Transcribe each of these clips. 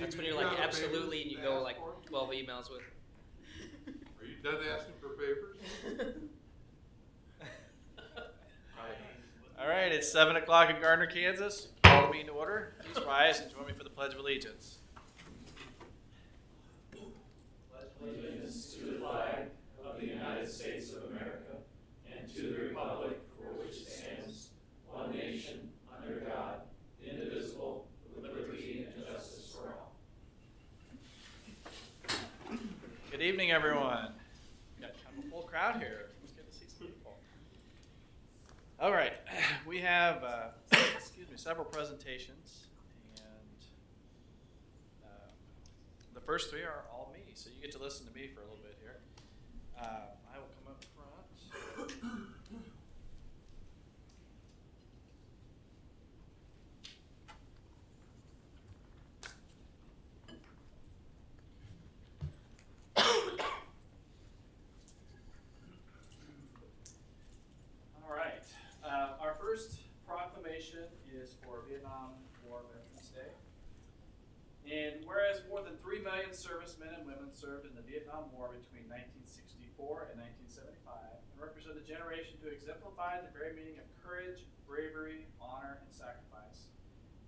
That's when you're like, absolutely, and you go like 12 emails with. Are you done asking for favors? All right, it's 7 o'clock in Gardner, Kansas. Call the meeting to order. Please rise and join me for the Pledge of Allegiance. Pledge allegiance to the flag of the United States of America and to the republic for which it stands, one nation, under God, indivisible, with liberty and justice for all. Good evening, everyone. Got kind of a full crowd here. It's good to see some people. All right, we have several presentations, and the first three are all me, so you get to listen to me for a little bit here. I will come up front. All right. Our first proclamation is for Vietnam War Veterans Day. And whereas more than 3 million servicemen and women served in the Vietnam War between 1964 and 1975 and represent a generation who exemplified the very meaning of courage, bravery, honor, and sacrifice.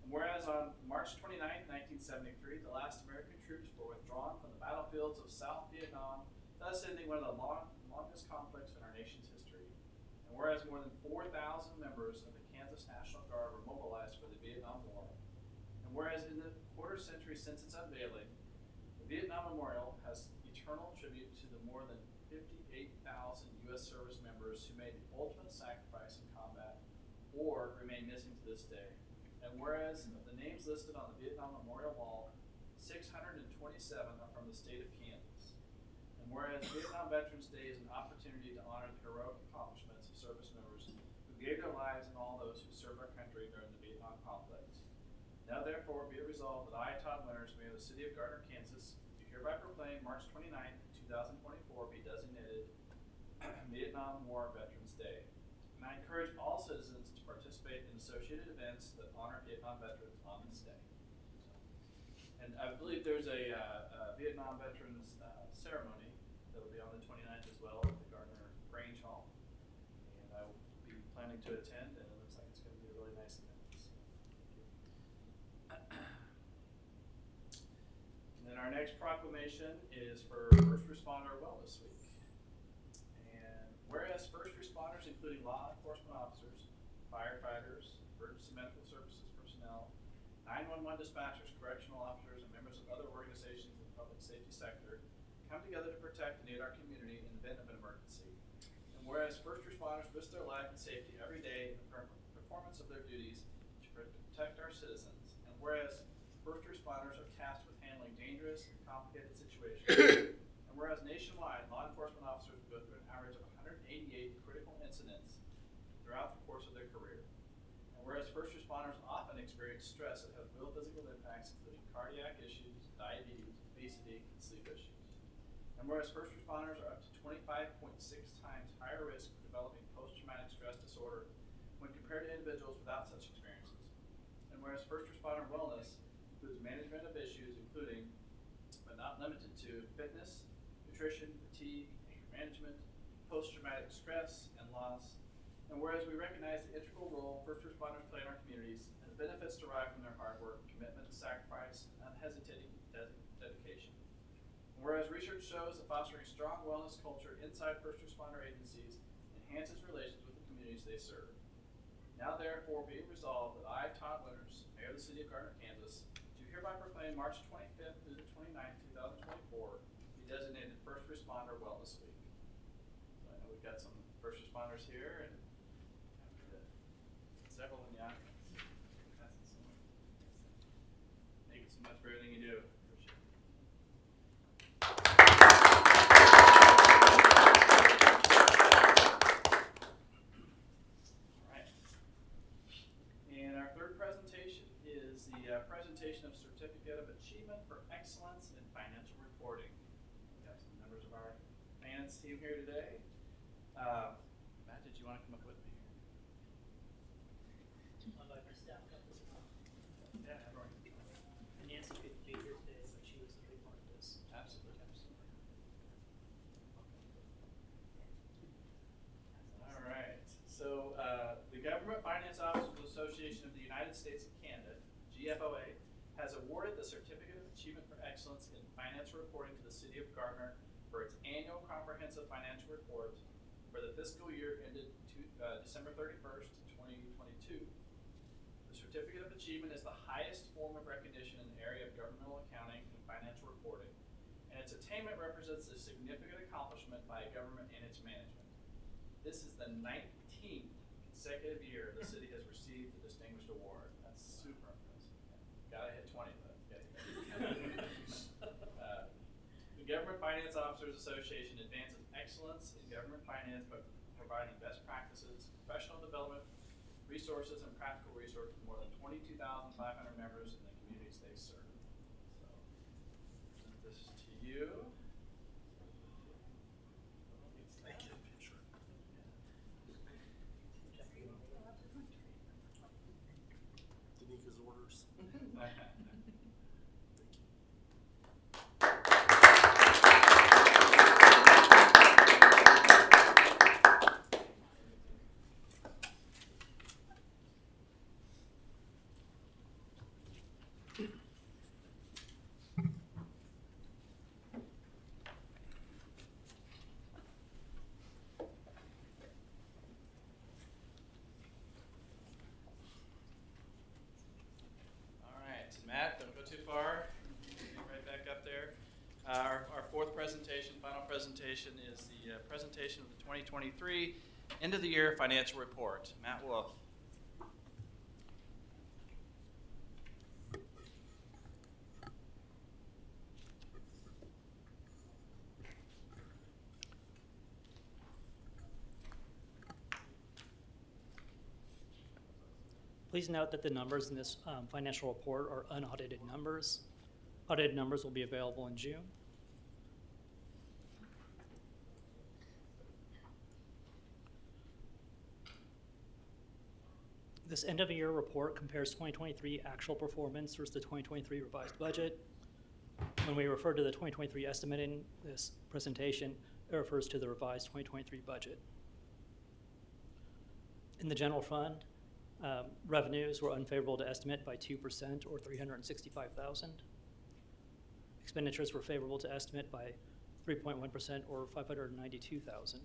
And whereas on March 29, 1973, the last American troops were withdrawn from the battlefields of South Vietnam, thus ending one of the longest conflicts in our nation's history. And whereas more than 4,000 members of the Kansas National Guard were mobilized for the Vietnam War. And whereas in the quarter century since its unveiling, the Vietnam Memorial has eternal tribute to the more than 58,000 U.S. service members who made the ultimate sacrifice in combat or remain missing to this day. And whereas of the names listed on the Vietnam Memorial Wall, 627 are from the state of Kansas. And whereas Vietnam Veterans Day is an opportunity to honor the heroic accomplishments of service members who gave their lives and all those who served our country during the Vietnam conflict. Now therefore be it resolved that I, Todd Winters, Mayor of the City of Gardner, Kansas, do hereby proclaim March 29, 2024 be designated Vietnam War Veterans Day. And I encourage all citizens to participate in associated events that honor Vietnam veterans on this day. And I believe there's a Vietnam Veterans ceremony that will be on the 29th as well at the Gardner Grange Hall. And I will be planning to attend, and it looks like it's going to be a really nice event. And then our next proclamation is for First Responder Wellness Week. And whereas first responders, including law enforcement officers, firefighters, emergency medical services personnel, 911 dispatchers, correctional officers, and members of other organizations in the public safety sector come together to protect and aid our community in the event of an emergency. And whereas first responders risk their life and safety every day in the performance of their duties to protect our citizens, and whereas first responders are tasked with handling dangerous and complicated situations, and whereas nationwide law enforcement officers go through an average of 188 critical incidents throughout the course of their career, and whereas first responders often experience stress that has real physical impacts, including cardiac issues, diabetes, obesity, and sleep issues. And whereas first responders are up to 25.6 times higher risk for developing post-traumatic stress disorder when compared to individuals without such experiences. And whereas first responder wellness includes management of issues including, but not limited to, fitness, nutrition, fatigue, anger management, post-traumatic stress, and loss. And whereas we recognize the integral role first responders play in our communities and the benefits derived from their hard work, commitment, sacrifice, and unhesitating dedication. And whereas research shows that fostering strong wellness culture inside first responder agencies enhances relations with the communities they serve. Now therefore be it resolved that I, Todd Winters, Mayor of the City of Gardner, Kansas, do hereby proclaim March 25th through the 29th, 2024 be designated First Responder Wellness Week. So I know we've got some first responders here and several in the audience. Thank you so much for everything you do. Appreciate it. All right. And our third presentation is the presentation of Certificate of Achievement for Excellence in Financial Reporting. We have some members of our finance team here today. Matt, did you want to come up with me? I'd like to staff up as well. Yeah, everyone. And Nancy could be here today. United States and Canada, GFOA, has awarded the Certificate of Achievement for Excellence in Financial Reporting to the City of Gardner for its annual comprehensive financial report for the fiscal year ended December 31st, 2022. The Certificate of Achievement is the highest form of recognition in the area of governmental accounting and financial reporting, and its attainment represents a significant accomplishment by a government and its management. This is the 19th consecutive year the city has received the distinguished award. That's super impressive. Gotta hit 20 though. The Government Finance Officers Association advances excellence in government finance by providing best practices, professional development, resources, and practical resources for more than 22,500 members in the communities they serve. So, present this to you. Thank you. Sure. Danika's orders. Matt, don't go too far. Right back up there. Our fourth presentation, final presentation, is the presentation of the 2023 end of the year financial report. Matt Wolf. Please note that the numbers in this financial report are unaudited numbers. Audited numbers will be available in June. This end of the year report compares 2023 actual performance versus the 2023 revised budget. When we refer to the 2023 estimate in this presentation, it refers to the revised 2023 budget. In the general fund, revenues were unfavorable to estimate by 2% or $365,000. Expenditures were favorable to estimate by 3.1% or $592,000.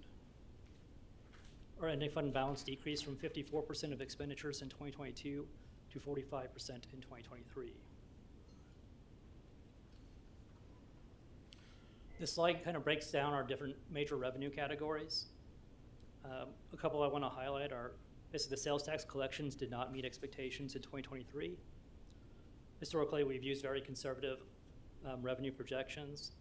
Our ending fund balance decreased from 54% of expenditures in 2022 to 45% in 2023. This slide kind of breaks down our different major revenue categories. A couple I want to highlight are basically the sales tax collections did not meet expectations in 2023. Historically, we've used very conservative revenue projections.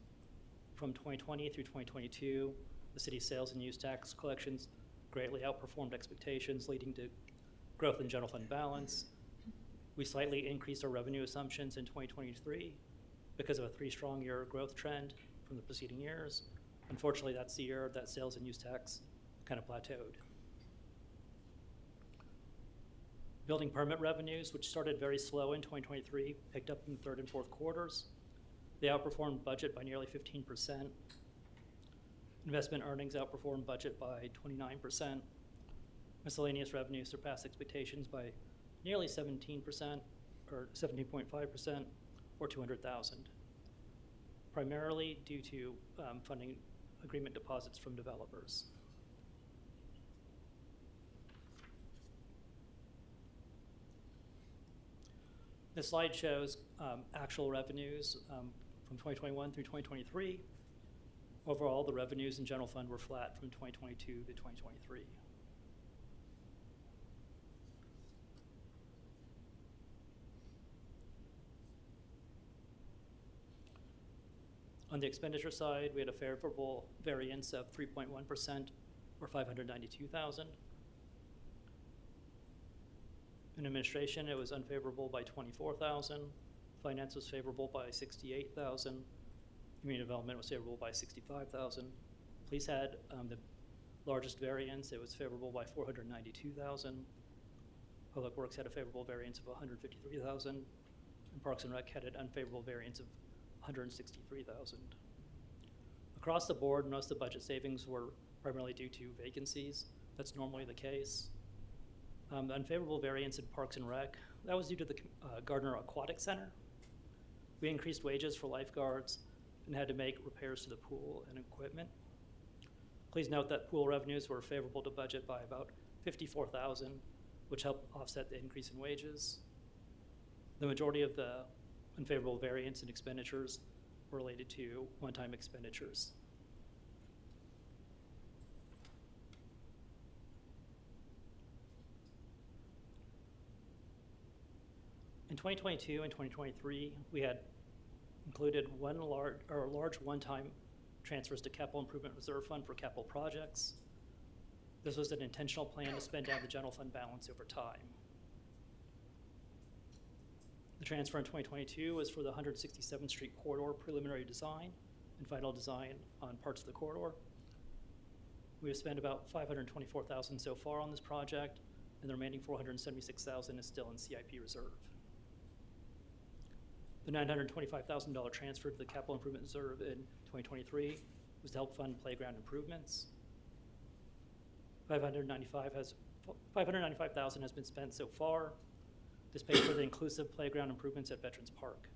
From 2020 through 2022, the city's sales and use tax collections greatly outperformed expectations, leading to growth in general fund balance. We slightly increased our revenue assumptions in 2023 because of a 3-strong year growth trend from the preceding years. Unfortunately, that's the year that sales and use tax kind of plateaued. Building permit revenues, which started very slow in 2023, picked up in the third and fourth quarters. They outperformed budget by nearly 15%. Investment earnings outperformed budget by 29%. Miscellaneous revenues surpassed expectations by nearly 17%, or 17.5%, or $200,000, primarily due to funding agreement deposits from developers. This slide shows actual revenues from 2021 through 2023. Overall, the revenues in general fund were flat from 2022 to 2023. On the expenditure side, we had a favorable variance of 3.1%, or $592,000. In administration, it was unfavorable by $24,000. Finance was favorable by $68,000. Community development was favorable by $65,000. Police had the largest variance. It was favorable by $492,000. Public Works had a favorable variance of $153,000. And Parks and Rec had an unfavorable variance of $163,000. Across the board, most of the budget savings were primarily due to vacancies. That's normally the case. The unfavorable variance in Parks and Rec that was due to the Gardner Aquatic Center. We increased wages for lifeguards and had to make repairs to the pool and equipment. Please note that pool revenues were favorable to budget by about $54,000, which helped offset the increase in wages. The majority of the unfavorable variance in expenditures were related to one-time expenditures. In 2022 and 2023, we had included large one-time transfers to capital improvement reserve fund for capital projects. This was an intentional plan to spend down the general fund balance over time. The transfer in 2022 was for the 167th Street corridor preliminary design and final design on parts of the corridor. We have spent about $524,000 so far on this project, and the remaining $476,000 is still in CIP reserve. The $925,000 transfer to the capital improvement reserve in 2023 was to help fund playground improvements. $595,000 has been spent so far. This pays for the inclusive playground improvements at Veterans Park.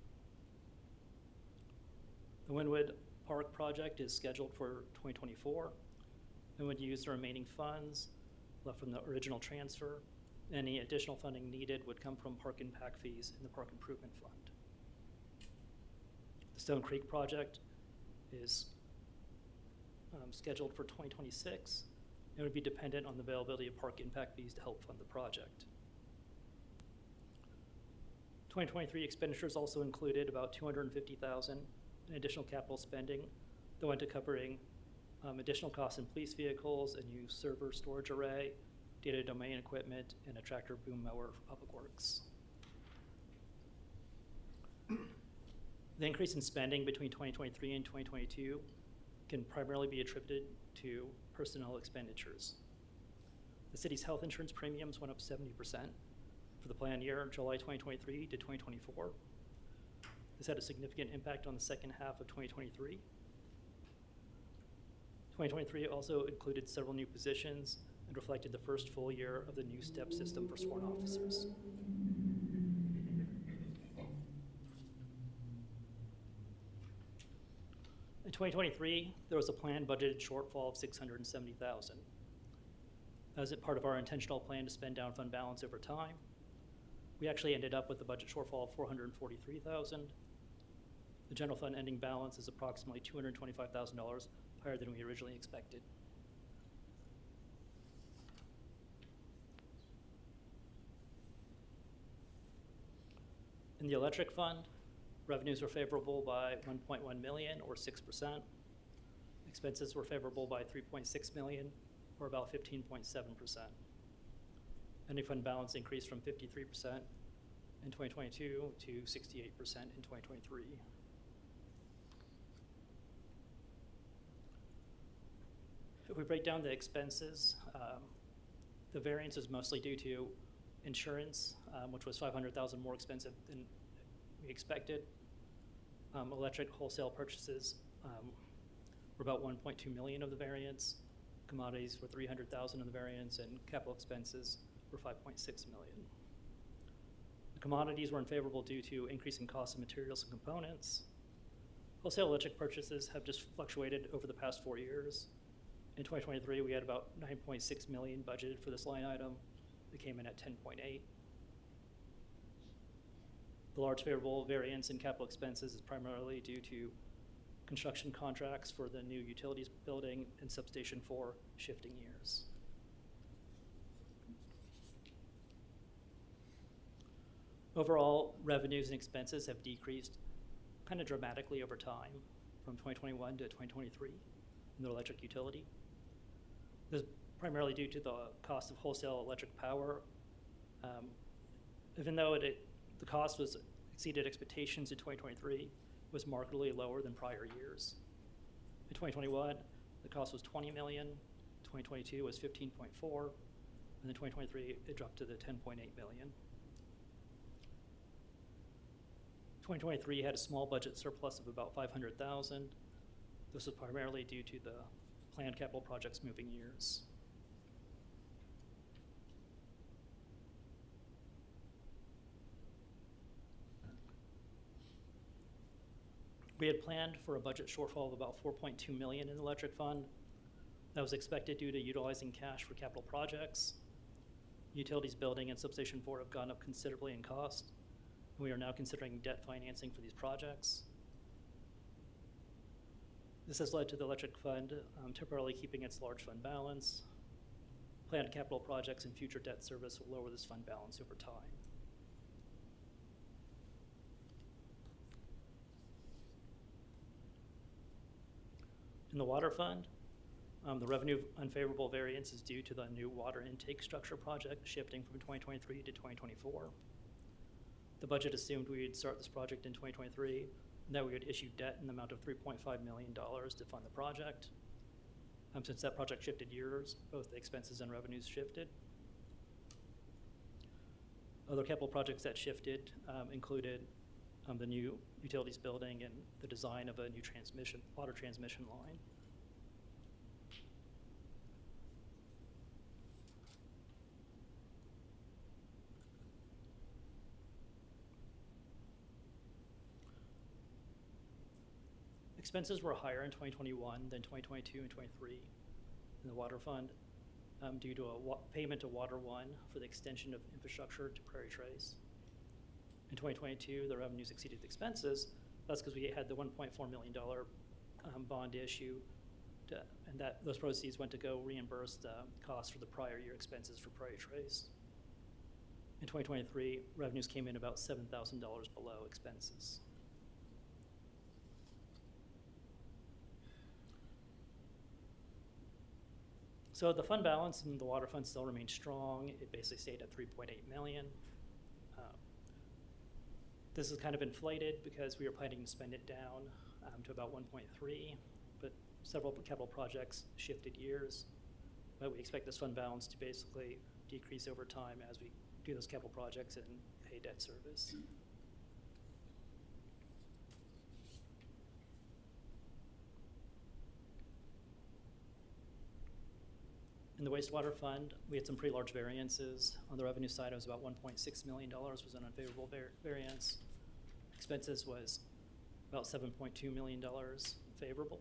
The Wynwood Park project is scheduled for 2024. And would use the remaining funds left from the original transfer. Any additional funding needed would come from park impact fees in the Park Improvement Fund. The Stone Creek project is scheduled for 2026 and would be dependent on the availability of park impact fees to help fund the project. 2023 expenditures also included about $250,000 in additional capital spending that went to covering additional costs in police vehicles, a new server storage array, data domain equipment, and a tractor boom mower for Public Works. The increase in spending between 2023 and 2022 can primarily be attributed to personnel expenditures. The city's health insurance premiums went up 70% for the plan year, July 2023 to 2024. This had a significant impact on the second half of 2023. 2023 also included several new positions and reflected the first full year of the new STEP system for sworn officers. In 2023, there was a planned budgeted shortfall of $670,000. That was part of our intentional plan to spend down fund balance over time. We actually ended up with a budget shortfall of $443,000. The general fund ending balance is approximately $225,000 higher than we originally expected. In the electric fund, revenues were favorable by $1.1 million or 6%. Expenses were favorable by $3.6 million or about 15.7%. Ending fund balance increased from 53% in 2022 to 68% in 2023. If we break down the expenses, the variance is mostly due to insurance, which was $500,000 more expensive than we expected. Electric wholesale purchases were about $1.2 million of the variance. Commodities were $300,000 of the variance, and capital expenses were $5.6 million. The commodities were unfavorable due to increasing costs of materials and components. Wholesale electric purchases have just fluctuated over the past 4 years. In 2023, we had about $9.6 million budgeted for this line item. It came in at 10.8. The large favorable variance in capital expenses is primarily due to construction contracts for the new utilities building and substation 4 shifting years. Overall, revenues and expenses have decreased kind of dramatically over time from 2021 to 2023 in the electric utility. This is primarily due to the cost of wholesale electric power. Even though the cost exceeded expectations in 2023, it was markedly lower than prior years. In 2021, the cost was $20 million, 2022 was 15.4, and then 2023 it dropped to the 10.8 million. 2023 had a small budget surplus of about $500,000. This was primarily due to the planned capital projects moving years. We had planned for a budget shortfall of about $4.2 million in the electric fund. That was expected due to utilizing cash for capital projects. Utilities building and substation 4 have gone up considerably in cost. We are now considering debt financing for these projects. This has led to the electric fund temporarily keeping its large fund balance. Planned capital projects and future debt service will lower this fund balance over time. In the water fund, the revenue unfavorable variance is due to the new water intake structure project shifting from 2023 to 2024. The budget assumed we would start this project in 2023, and that we would issue debt in the amount of $3.5 million to fund the project. Since that project shifted years, both the expenses and revenues shifted. Other capital projects that shifted included the new utilities building and the design of a new water transmission line. Expenses were higher in 2021 than 2022 and 23 in the water fund due to a payment to Water One for the extension of infrastructure to Prairie Trace. In 2022, the revenues exceeded the expenses. That's because we had the $1.4 million bond issue, and those proceeds went to go reimburse the costs for the prior year expenses for Prairie Trace. In 2023, revenues came in about $7,000 below expenses. So the fund balance in the water fund still remains strong. It basically stayed at $3.8 million. This is kind of inflated because we were planning to spend it down to about 1.3, but several capital projects shifted years. But we expect this fund balance to basically decrease over time as we do those capital projects and pay debt service. In the wastewater fund, we had some pretty large variances. On the revenue side, it was about $1.6 million was an unfavorable variance. Expenses was about $7.2 million favorable.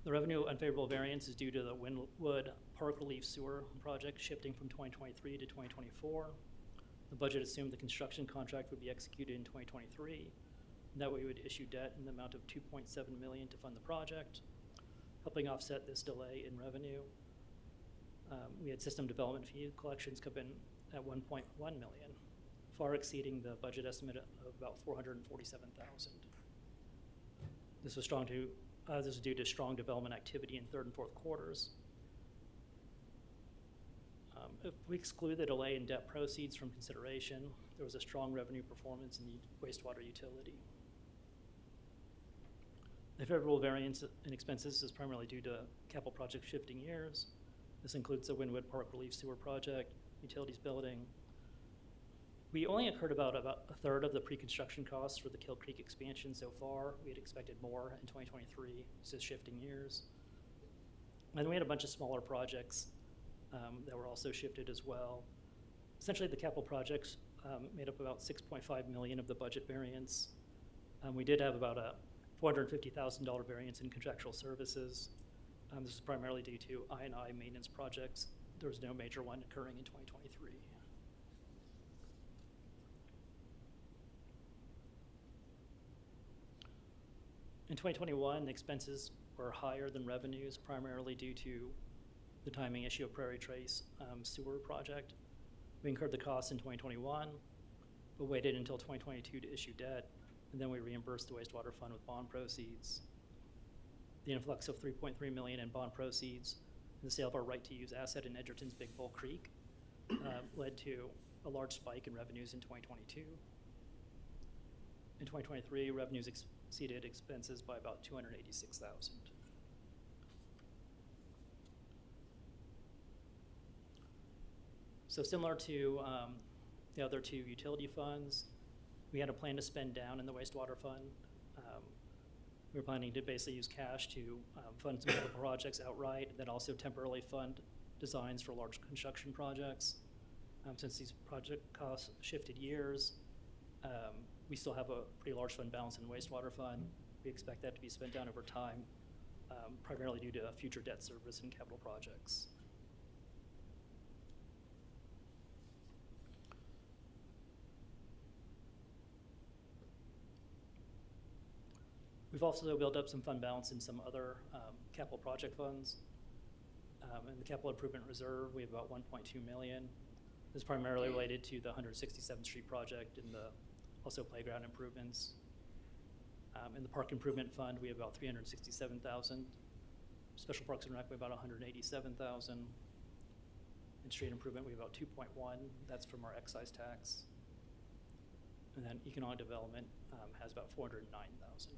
The revenue unfavorable variance is due to the Wynwood Park Relief Sewer project shifting from 2023 to 2024. The budget assumed the construction contract would be executed in 2023, and that we would issue debt in the amount of $2.7 million to fund the project. Helping offset this delay in revenue, we had system development fee collections come in at $1.1 million, far exceeding the budget estimate of about $447,000. This was due to strong development activity in third and fourth quarters. If we exclude the delay in debt proceeds from consideration, there was a strong revenue performance in the wastewater utility. The favorable variance in expenses is primarily due to capital project shifting years. This includes the Wynwood Park Relief Sewer project, utilities building. We only incurred about a third of the pre-construction costs for the Kill Creek expansion so far. We had expected more in 2023, this is shifting years. And we had a bunch of smaller projects that were also shifted as well. Essentially, the capital projects made up about $6.5 million of the budget variance. We did have about a $450,000 variance in contractual services. This is primarily due to I&I maintenance projects. There was no major one occurring in 2023. In 2021, the expenses were higher than revenues, primarily due to the timing issue of Prairie Trace sewer project. We incurred the costs in 2021, but waited until 2022 to issue debt, and then we reimbursed the wastewater fund with bond proceeds. The influx of $3.3 million in bond proceeds and the sale of our right to use asset in Edgerton's Big Bull Creek led to a large spike in revenues in 2022. In 2023, revenues exceeded expenses by about $286,000. So similar to the other two utility funds, we had a plan to spend down in the wastewater fund. We were planning to basically use cash to fund some of the projects outright, and then also temporarily fund designs for large construction projects. Since these project costs shifted years, We still have a pretty large fund balance in wastewater fund. We expect that to be spent down over time, primarily due to future debt service and capital projects. We've also built up some fund balance in some other capital project funds. In the capital improvement reserve, we have about 1.2 million. This is primarily related to the 167th Street project and also playground improvements. In the park improvement fund, we have about 367,000. Special parks and rec, we have about 187,000. In street improvement, we have about 2.1. That's from our excise tax. And then economic development has about 409,000.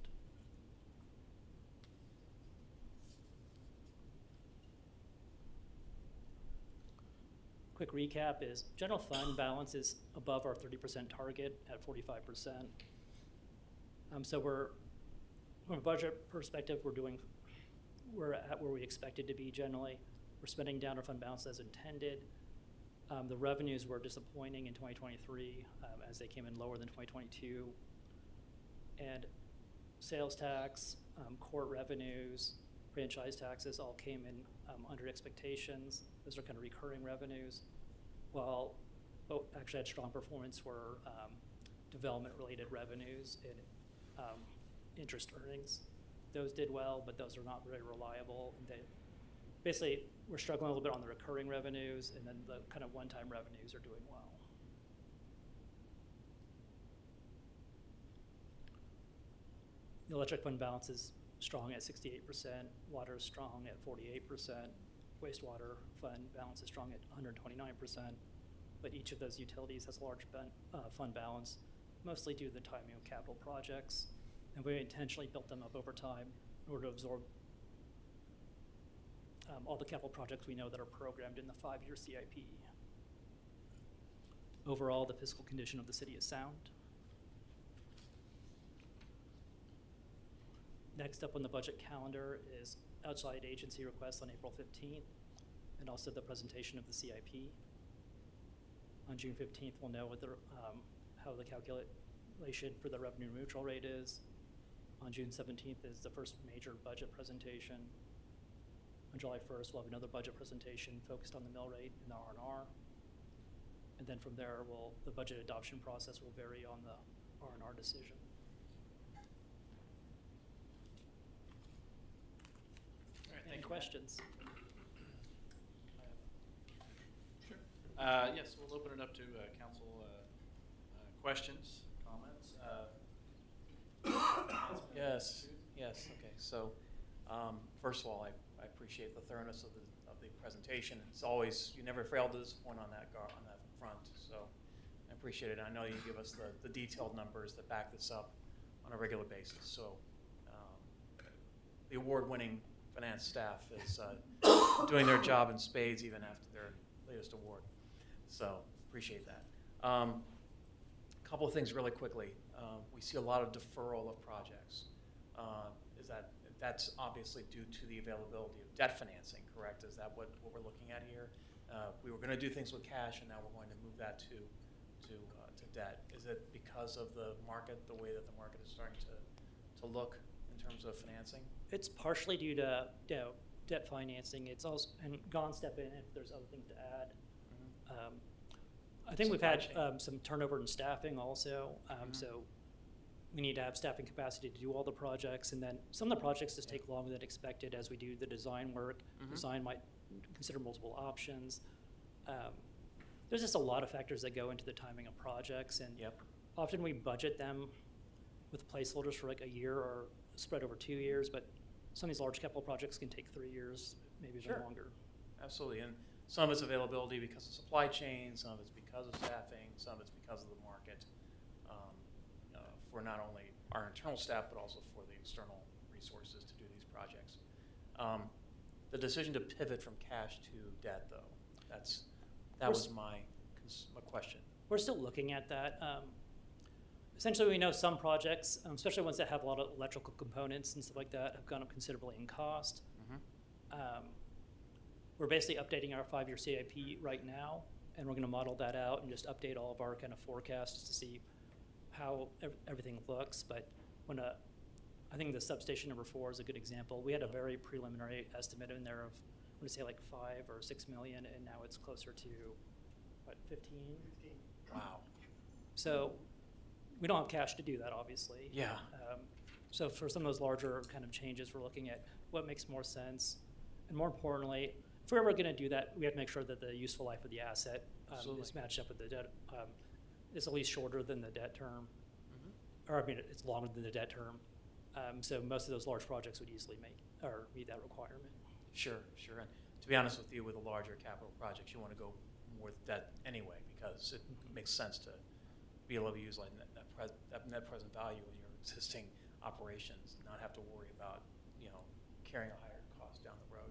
Quick recap is general fund balance is above our 30% target at 45%. So from a budget perspective, we're at where we expected to be generally. We're spending down our fund balance as intended. The revenues were disappointing in 2023 as they came in lower than 2022. And sales tax, court revenues, franchise taxes all came in under expectations. Those are kind of recurring revenues. While actually had strong performance were development-related revenues and interest earnings. Those did well, but those are not very reliable. Basically, we're struggling a little bit on the recurring revenues, and then the kind of one-time revenues are doing well. The electric fund balance is strong at 68%, water is strong at 48%, wastewater fund balance is strong at 129%, but each of those utilities has a large fund balance, mostly due to the timing of capital projects, and we intentionally built them up over time in order to absorb all the capital projects we know that are programmed in the 5-year CIP. Overall, the fiscal condition of the city is sound. Next up on the budget calendar is outside agency requests on April 15th, and also the presentation of the CIP. On June 15th, we'll know how the calculation for the revenue neutral rate is. On June 17th is the first major budget presentation. On July 1st, we'll have another budget presentation focused on the mill rate and the R&R. And then from there, the budget adoption process will vary on the R&R decision. Any questions? Sure. Yes, we'll open it up to council questions, comments. Yes, okay. So, first of all, I appreciate the thoroughness of the presentation. It's always, you never fail to disappoint on that front, so I appreciate it. I know you give us the detailed numbers that back this up on a regular basis. So, the award-winning finance staff is doing their job in spades even after their latest award. So, appreciate that. A couple of things really quickly. We see a lot of deferral of projects. That's obviously due to the availability of debt financing, correct? Is that what we're looking at here? We were going to do things with cash, and now we're going to move that to debt. Is it because of the market, the way that the market is starting to look in terms of financing? It's partially due to debt financing. It's also, and Gon step in if there's other things to add. Mm-hmm. I think we've Supply had chain. some turnover in staffing also. So we need to have staffing capacity to do all the projects, and then some of the projects just take longer than expected as we do the design work. Design might consider multiple options. There's just a lot of factors that go into the timing of projects, and often we budget them with placeholders for like a year or spread over 2 years, but some of these large capital projects can take 3 years, maybe even longer. Absolutely, and some of it's availability because of supply chain, some of it's because of staffing, some of it's because of the market, for not only our internal staff, but also for the external resources to do these projects. The decision to pivot from cash to debt, though, that was my question. We're still looking at that. Essentially, we know some projects, especially ones that have a lot of electrical components and stuff like that, have gone up considerably in cost. We're basically updating our 5-year CIP right now, and we're going to model that out and just update all of our kind of forecasts to see how everything looks, but when I think the substation number 4 is a good example. We had a very preliminary estimate in there of, I'm gonna say like 5 or 6 million, and now it's closer to, what, 15? Wow. So we don't have cash to do that, obviously. Yeah. So for some of those larger kind of changes, we're looking at what makes more sense. And more importantly, if we're ever going to do that, we have to make sure that the useful life of the asset is matched up with the debt. It's at least shorter than the debt term. Or I mean, it's longer than the debt term. So most of those large projects would easily meet that requirement. Sure, sure. And to be honest with you, with the larger capital projects, you want to go more with debt anyway, because it makes sense to be able to use like that net present value in your existing operations, not have to worry about, carrying a higher cost down the road.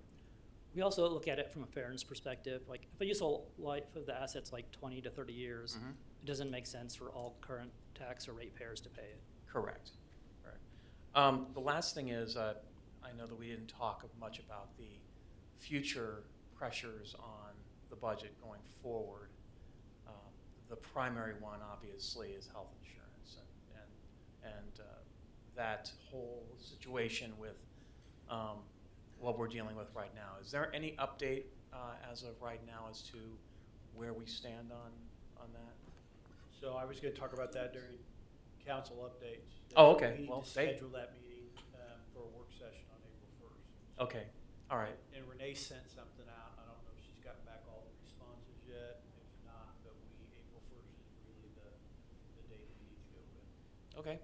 We also look at it from a fairness perspective. Like if a useful life of the asset's like 20 to 30 years, it doesn't make sense for all current tax or ratepayers to pay it. Correct. The last thing is, I know that we didn't talk much about the future pressures on the budget going forward. The primary one, obviously, is health insurance, and that whole situation with what we're dealing with right now. Is there any update as of right now as to where we stand on that? So I was going to talk about that during council updates. Oh, okay. We need Well, to schedule that meeting for a work session on April 1st. Okay. All right. And Renee sent something out. I don't know if she's gotten back all the responses yet. If not, but April 1st is really the date we need to go with. Okay.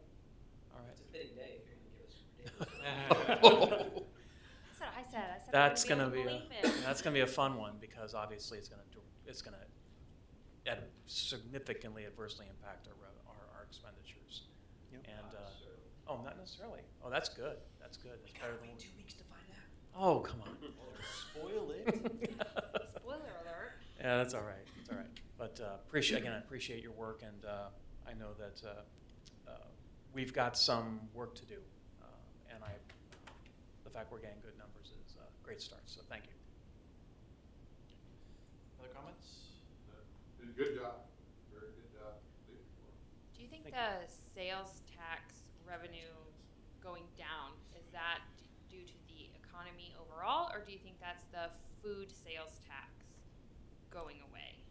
All right. It's a fitting day if you're going to give us ridiculous. That's what I said. I said That's I'm gonna gonna be that's gonna be a fun one, because obviously it's gonna significantly adversely impact our expenditures. Yep. And not necessarily. Oh, that's good. That's good. That's better than 2 weeks to find out. Oh, come on. Spoil it. Spoiler alert. Yeah, that's all right. That's all right. But I appreciate your work, and I know that we've got some work to do, and the fact we're getting good numbers is a great start. So thank you. Other comments? Did a good job, very good job. Do you think Thank the sales tax revenue going down, is that due to the economy overall, or do you think that's the food sales tax going away?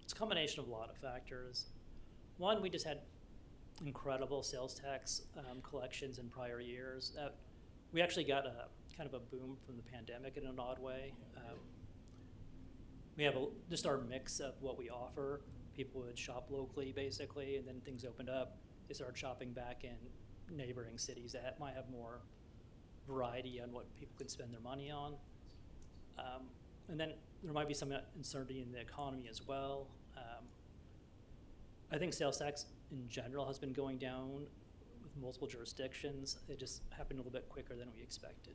It's a combination of a lot of factors. One, we just had incredible sales tax collections in prior years. We actually got a kind of a boom from the pandemic in an odd way. We have just our mix of what we offer. People would shop locally, basically, and then things opened up. They started shopping back in neighboring cities that might have more variety on what people can spend their money on. And then there might be some uncertainty in the economy as well. I think sales tax in general has been going down with multiple jurisdictions. It just happened a little bit quicker than we expected.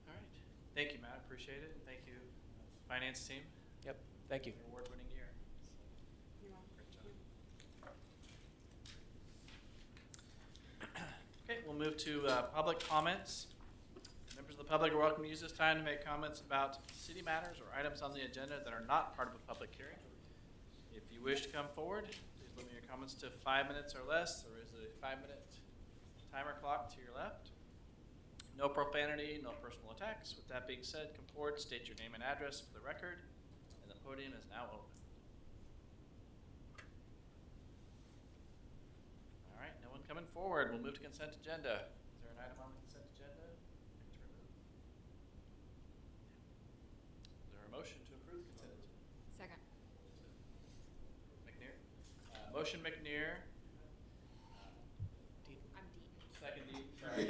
All right. Thank you, Matt. Appreciate it. And thank you, finance team. Yep. Thank you. Award-winning year. You're welcome. Great job. Okay, we'll move to public comments. Members of the public are welcome to use this time to make comments about city matters or items on the agenda that are not part of a public hearing. If you wish to come forward, please limit your comments to 5 minutes or less. There is a 5-minute timer clock to your left. No profanity, no personal attacks. With that being said, come forward, state your name and address for the record, and the podium is now open. All right, no one coming forward. We'll move to consent agenda. Is there an item on the consent agenda? To remove? Is there a motion to approve the consent agenda? Second. McNear? Motion McNear. I'm Deaton. Second Dean. Sorry.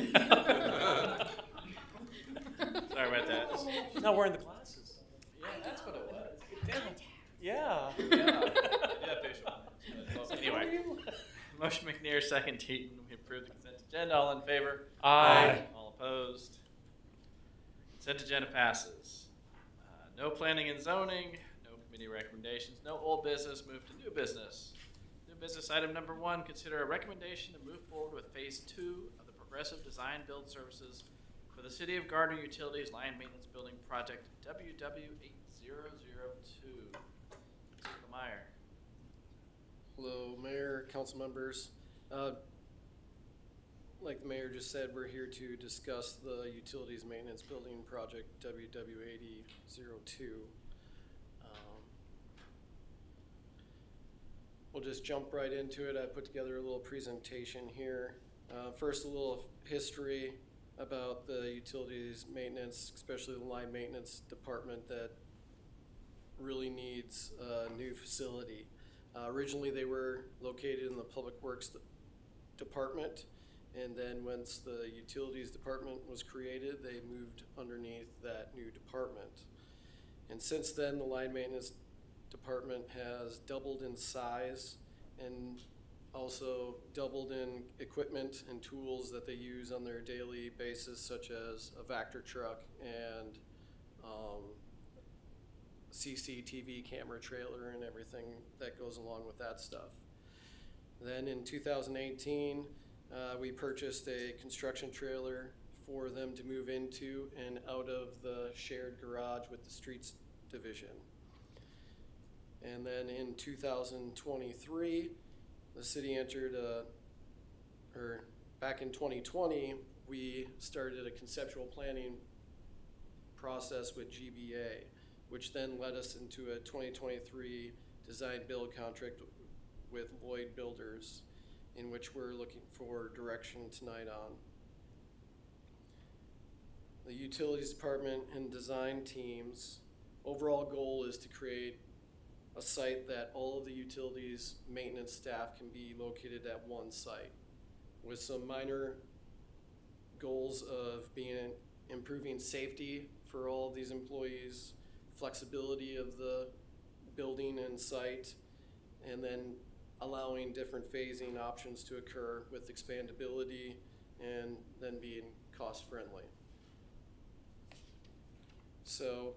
Sorry about that. Not wearing the glasses. Yeah, that's what it was. Damn it. Yeah. Yeah, facial. Anyway, motion McNear, second Deaton. We approve the consent agenda. All in favor? Aye. All opposed? Consent agenda passes. No planning and zoning, no committee recommendations, no old business. Move to new business. New business item number 1, consider a recommendation to move forward with phase 2 of the Progressive Design Build Services for the City of Gardner Utilities Line Maintenance Building Project WW8002. Mr. Meyer. Hello, Mayor, council members. Like the mayor just said, we're here to discuss the Utilities Maintenance Building Project WW8002. We'll just jump right into it. I put together a little presentation here. First, a little history about the utilities maintenance, especially the line maintenance department that really needs a new facility. Originally, they were located in the Public Works Department, and then once the Utilities Department was created, they moved underneath that new department. And since then, the line maintenance department has doubled in size and also doubled in equipment and tools that they use on their daily basis, such as a Vector truck and CCTV camera trailer and everything that goes along with that stuff. Then in 2018, we purchased a construction trailer for them to move into and out of the shared garage with the streets division. And then in 2023, the city entered back in 2020, we started a conceptual planning process with GBA, which then led us into a 2023 design build contract with Lloyd Builders, in which we're looking for direction tonight on. The utilities department and design teams' overall goal is to create a site that all of the utilities maintenance staff can be located at one site, with some minor goals of improving safety for all of these employees, flexibility of the building and site, and then allowing different phasing options to occur with expandability and then being cost friendly. So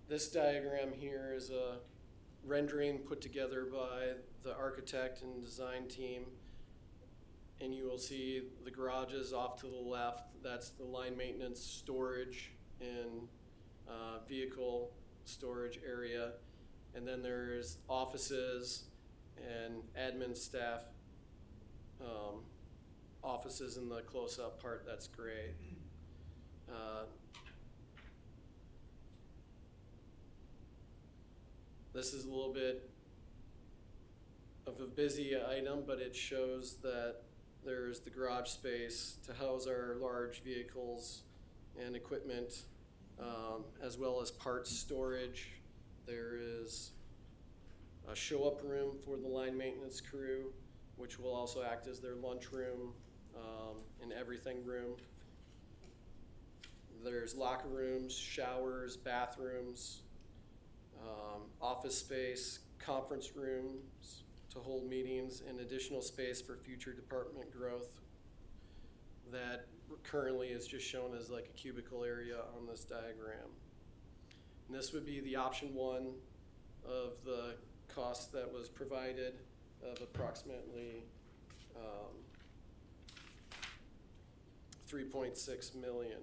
this diagram here is a rendering put together by the architect and design team, and you will see the garages off to the left. That's the line maintenance storage and vehicle storage area. And then there's offices and admin staff offices in the close-up part that's gray. This is a little bit of a busy item, but it shows that there's the garage space to house our large vehicles and equipment, as well as parts storage. There is a show-up room for the line maintenance crew, which will also act as their lunchroom and everything room. There's locker rooms, showers, bathrooms, office space, conference rooms to hold meetings, and additional space for future department growth that currently is just shown as like a cubicle area on this diagram. And this would be the option one of the cost that was provided of approximately $3.6 million.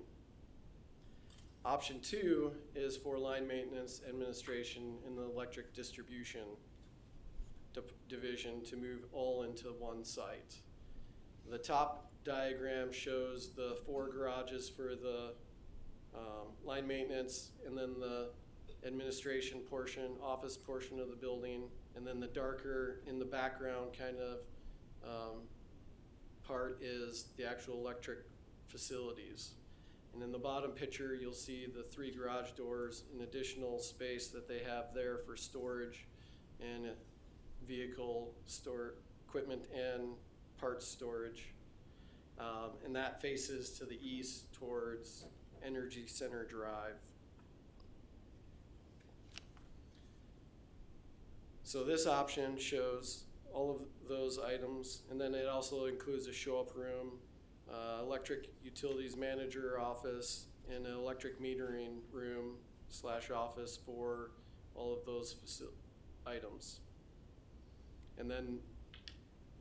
Option two is for line maintenance administration in the electric distribution division to move all into one site. The top diagram shows the 4 garages for the line maintenance, and then the administration portion, office portion of the building, and then the darker in the background kind of part is the actual electric facilities. And in the bottom picture, you'll see the 3 garage doors and additional space that they have there for storage and vehicle equipment and parts storage. And that faces to the east towards Energy Center Drive. So this option shows all of those items, and then it also includes a show-up room, electric utilities manager office, and an electric metering room / office for all of those items. And then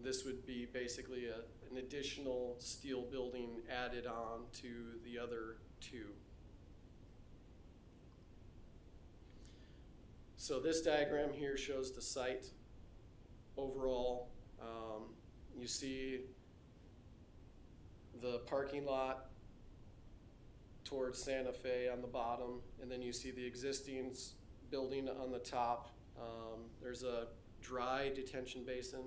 this would be basically an additional steel building added on to the other 2. So this diagram here shows the site overall. You see the parking lot towards Santa Fe on the bottom, and then you see the existing building on the top. There's a dry detention basin.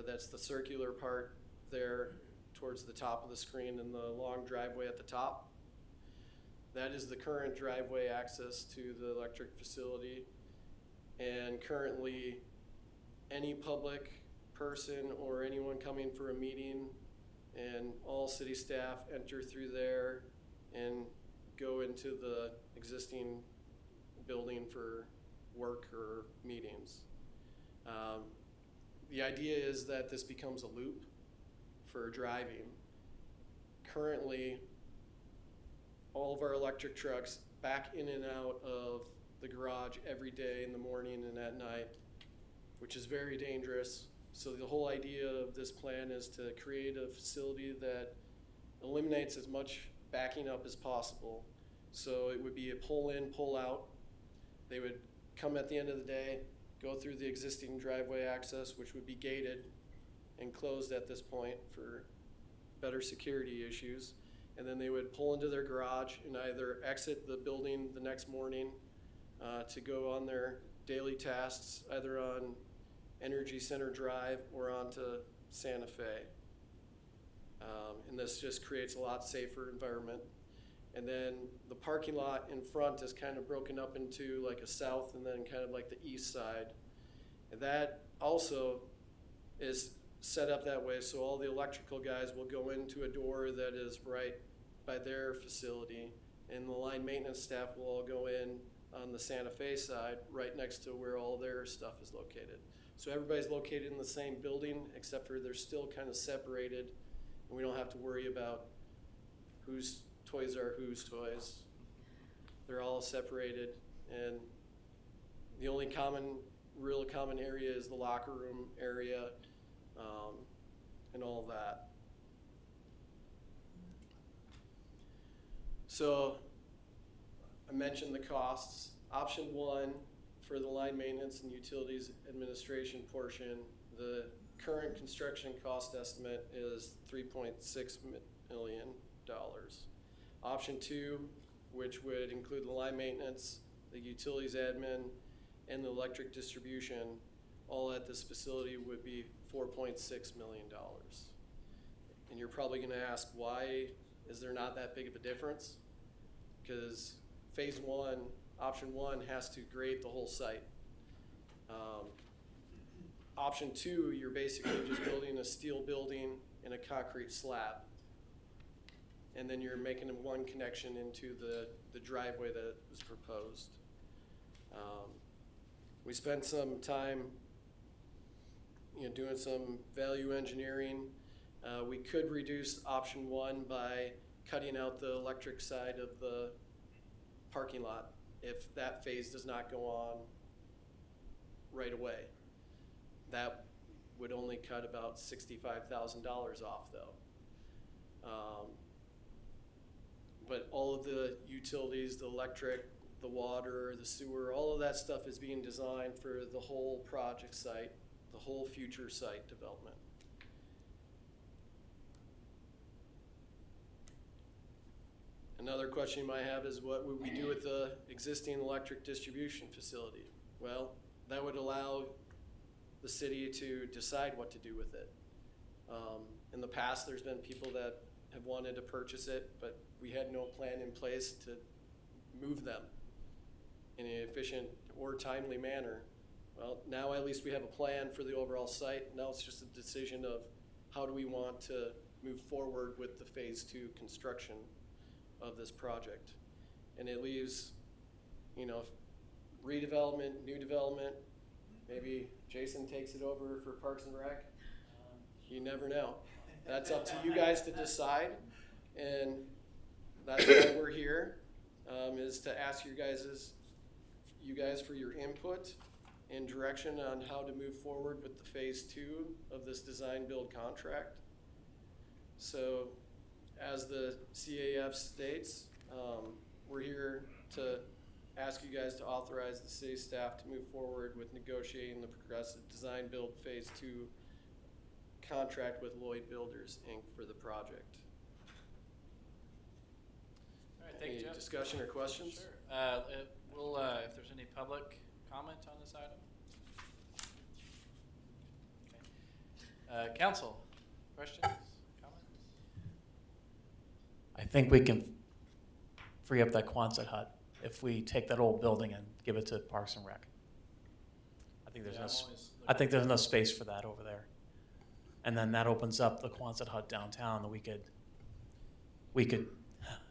That's the circular part there towards the top of the screen, and the long driveway at the top. That is the current driveway access to the electric facility. And currently, any public person or anyone coming for a meeting, and all city staff enter through there and go into the existing building for work or meetings. The idea is that this becomes a loop for driving. Currently, all of our electric trucks back in and out of the garage every day in the morning and at night, which is very dangerous. So the whole idea of this plan is to create a facility that eliminates as much backing up as possible. So it would be a pull in, pull out. They would come at the end of the day, go through the existing driveway access, which would be gated and closed at this point for better security issues. And then they would pull into their garage and either exit the building the next morning to go on their daily tasks, either on Energy Center Drive or onto Santa Fe. And this just creates a lot safer environment. And then the parking lot in front is kind of broken up into like a south and then kind of like the east side. And that also is set up that way so all the electrical guys will go into a door that is right by their facility, and the line maintenance staff will all go in on the Santa Fe side right next to where all their stuff is located. So everybody's located in the same building, except for they're still kind of separated, and we don't have to worry about whose toys are whose toys. They're all separated, and the only real common area is the locker room area, and all of that. So I mentioned the costs. Option 1 for the line maintenance and utilities administration portion, the current construction cost estimate is $3.6 million. Option 2, which would include the line maintenance, the utilities admin, and the electric distribution, all at this facility would be $4.6 million. And you're probably going to ask, why is there not that big of a difference? Because phase 1, option 1 has to grade the whole site. Option 2, you're basically just building a steel building and a concrete slab. And then you're making one connection into the driveway that was proposed. We spent some time doing some value engineering. We could reduce option 1 by cutting out the electric side of the parking lot if that phase does not go on right away. That would only cut about $65,000 off though. But all of the utilities, the electric, the water, the sewer, all of that stuff is being designed for the whole project site, the whole future site development. Another question you might have is, what would we do with the existing electric distribution facility? Well, that would allow the city to decide what to do with it. In the past, there's been people that have wanted to purchase it, but we had no plan in place to move them in an efficient or timely manner. Well, now at least we have a plan for the overall site. Now it's just a decision of how do we want to move forward with the phase 2 construction of this project. And it leaves, redevelopment, new development. Maybe Jason takes it over for Parks and Rec. You never know. That's up to you guys to decide. And that's why we're here, is to ask you guys for your input and direction on how to move forward with the phase 2 of this design build contract. So as the CAF states, we're here to ask you guys to authorize the city staff to move forward with negotiating the progressive design build phase 2 contract with Lloyd Builders, Inc. for the project. All right, thank you, Any Jeff. discussion or questions? Sure. We'll, if there's any public comment on this item. Okay. Council, questions, comments? I think we can free up that Quonset hut if we take that old building and give it to Parks and Rec. I think there's Yeah, no, I'm s- always I think there's looking no for- space for that over there. And then that opens up the Quonset hut downtown that we could,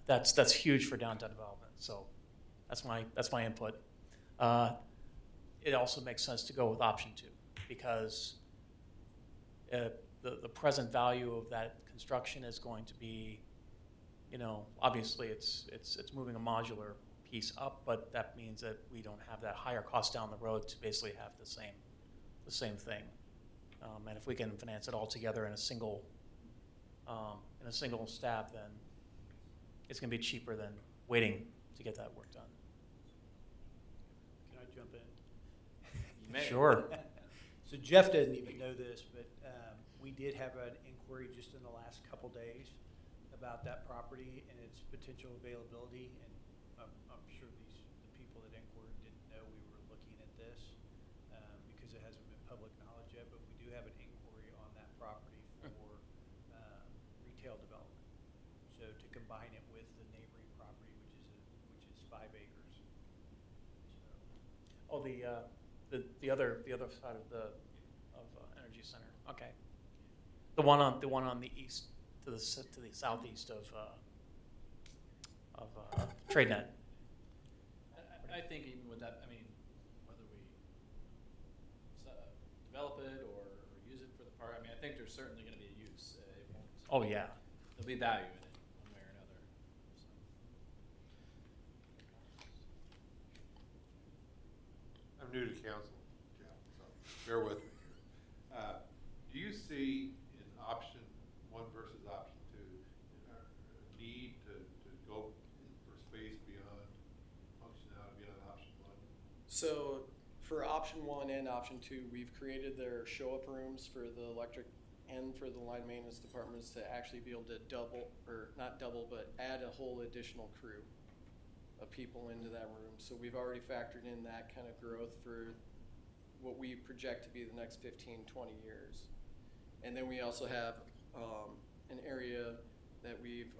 that's huge for downtown development. So that's my input. It also makes sense to go with option 2 because the present value of that construction is going to be, obviously it's moving a modular piece up, but that means that we don't have that higher cost down the road to basically have the same thing. And if we can finance it all together in a single stab, then it's going to be cheaper than waiting to get that work done. Can I jump in? You may. Sure. So Jeff doesn't even know this, but we did have an inquiry just in the last couple days about that property and its potential availability. And I'm sure the people that inquired didn't know we were looking at this because it hasn't been public knowledge yet. But we do have an inquiry on that property for retail development. So to combine it with the neighboring property, which is 5 acres. So. Oh, the other side of Energy Center. Okay. The one on the east to the southeast of TradeNet. I think even with that, I mean, whether we develop it or use it for the park, I mean, I think there's certainly going to be a use. It won't, Oh yeah. there'll be value in it one way or another. So. I'm new to council, Jeff, so bear with me here. Do you see in option 1 versus option 2, a need to go for space beyond functionality beyond option 1? So for option 1 and option 2, we've created their show-up rooms for the electric and for the line maintenance departments to actually be able to add a whole additional crew of people into that room. So we've already factored in that kind of growth for what we project to be the next 15, 20 years. And then we also have an area that we've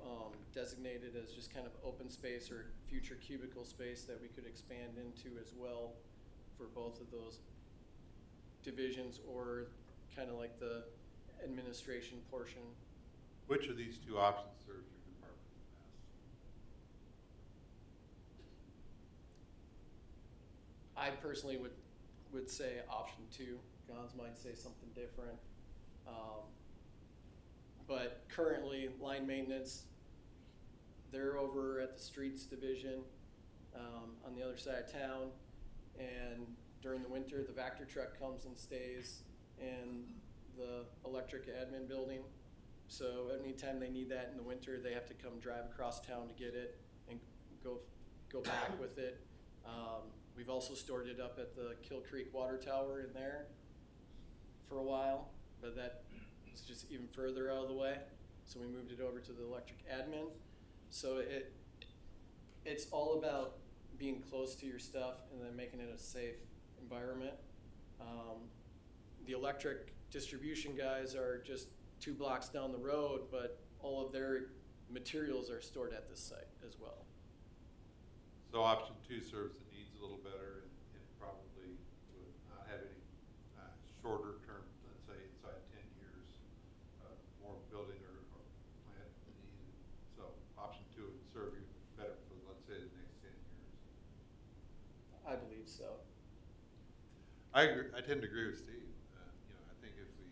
designated as just kind of open space or future cubicle space that we could expand into as well for both of those divisions, or kind of like the administration portion. Which of these 2 options serves your department the best? I personally would say option 2. Gons might say something different. But currently, line maintenance, they're over at the streets division on the other side of town. And during the winter, the Vector truck comes and stays in the electric admin building. So anytime they need that in the winter, they have to come drive across town to get it and go back with it. We've also stored it up at the Kill Creek water tower in there for a while, but that is just even further out of the way. So we moved it over to the electric admin. So it's all about being close to your stuff and then making it a safe environment. The electric distribution guys are just 2 blocks down the road, but all of their materials are stored at this site as well. So option 2 serves the needs a little better and probably would not have any shorter term, let's say inside 10 years, more building or plant needed. So option 2 would serve you better for, let's say, the next 10 years. I believe so. I agree. I tend to agree with Steve. I think if we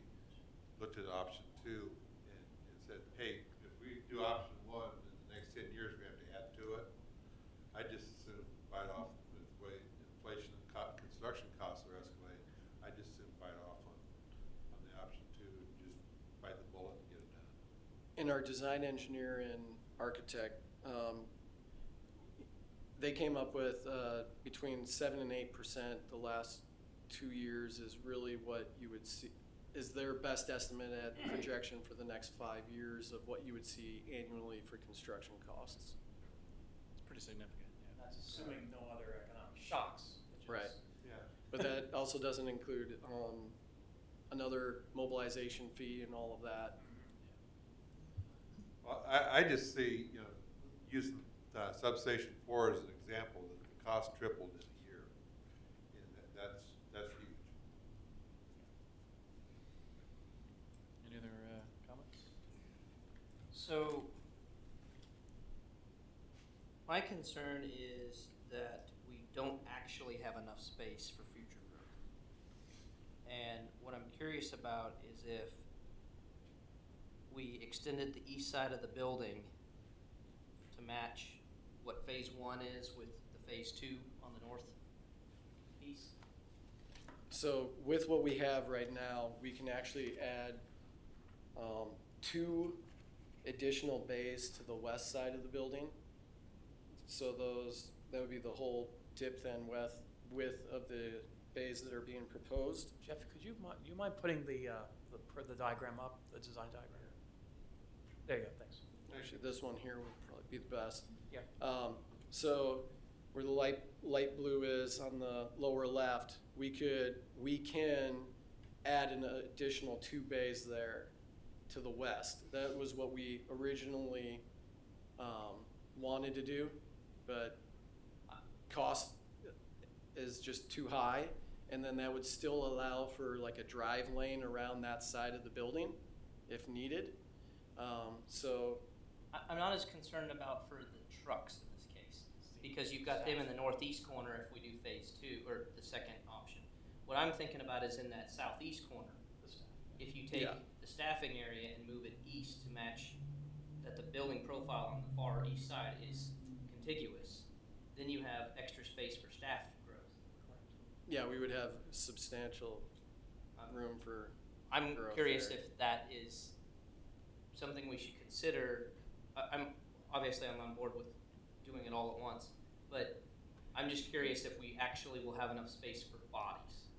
looked at option 2 and said, hey, if we do option 1, in the next 10 years we have to add to it, I just assume bite off with the way inflation and construction costs are escalating. I just assume bite off on the option 2 and just bite the bullet and get it done. And our design engineer and architect, they came up with between 7 and 8% the last 2 years is really what you would see, is their best estimate at projection for the next 5 years of what you would see annually for construction costs. It's pretty significant. Yeah. That's assuming no other economic shocks. Which is, Right. Yeah. But that also doesn't include another mobilization fee and all of that. Well, I just see, you know, using substation 4 as an example, that the cost tripled in a year. And that's huge. Any other comments? So, my concern is that we don't actually have enough space for future growth. And what I'm curious about is if we extended the east side of the building to match what phase 1 is with the phase 2 on the north piece. So with what we have right now, we can actually add 2 additional bays to the west side of the building. So that would be the whole depth and width of the bays that are being proposed. Jeff, could you mind putting the diagram up, the design diagram? There you go. Thanks. Actually, this one here would probably be the best. Yeah. So where the light blue is on the lower left, we can add an additional 2 bays there to the west. That was what we originally wanted to do, but cost is just too high. And then that would still allow for like a drive lane around that side of the building if needed. So I'm not as concerned about for the trucks in this case, because you've got them in the northeast corner if we do phase 2, or the second option. What I'm thinking about is in that southeast corner, if you take the staffing area and move it east to match that the building profile on the far east side is contiguous, then you have extra space for staff growth. yeah, we would have substantial room for I'm growth curious there. if that is something we should consider. I'm on board with doing it all at once, but I'm just curious if we actually will have enough space for bodies,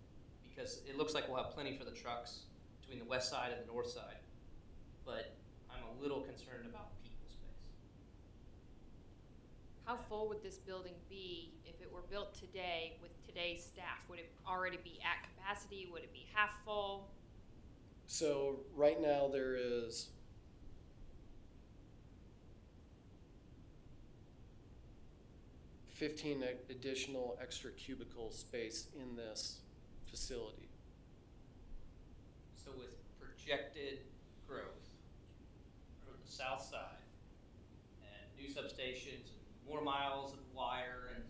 because it looks like we'll have plenty for the trucks between the west side and the north side, but I'm a little concerned about people space. How full would this building be if it were built today with today's staff? Would it already be at capacity? Would it be half full? So right now there is 15 additional extra cubicle space in this facility. So with projected growth from the south side and new substations and more miles of wire and,